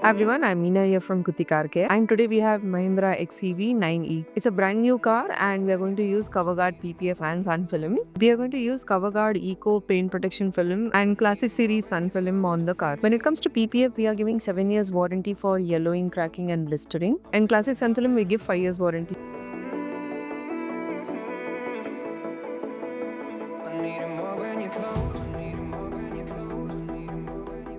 Hi everyone, I'm Meena here from Krithi Car Care, and today we have Mahindra XUV 9E. It's a brand new car and we are going to use CovrGard PPF and sun film. We are going to use CovrGard Eco Paint Protection Film and Classic Series sun film on the car. When it comes to PPF, we are giving 7 years warranty for yellowing, cracking and blistering, and Classic sun film we give 5 years warranty.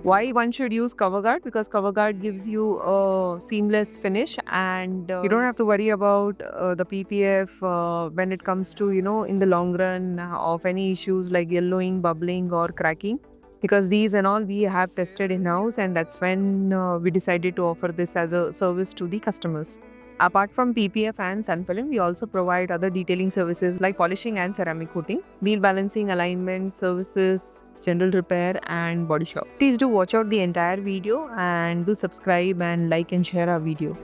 Why one should use CovrGard? Because CovrGard gives you a seamless finish and you don't have to worry about the PPF when it comes to, in the long run of any issues like yellowing, bubbling or cracking. Because these and all we have tested in-house, and that's when we decided to offer this as a service to the customers. Apart from PPF and sun film, we also provide other detailing services like polishing and ceramic coating, wheel balancing, alignment services, general repair and body shop. Please do watch out the entire video and do subscribe and like and share our video.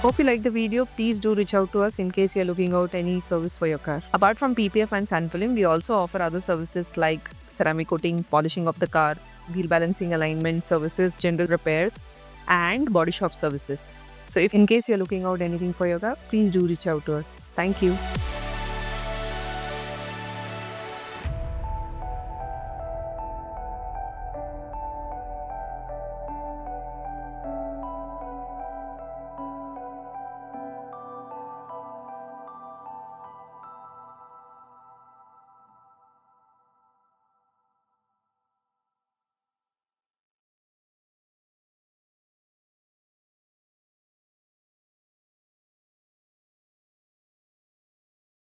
Hope you like the video. Please do reach out to us in case you are looking out any service for your car. Apart from PPF and sun film, we also offer other services like ceramic coating, polishing of the car, wheel balancing alignment services, general repairs, and body shop services. So if in case you're looking out anything for your car, please do reach out to us. Thank you.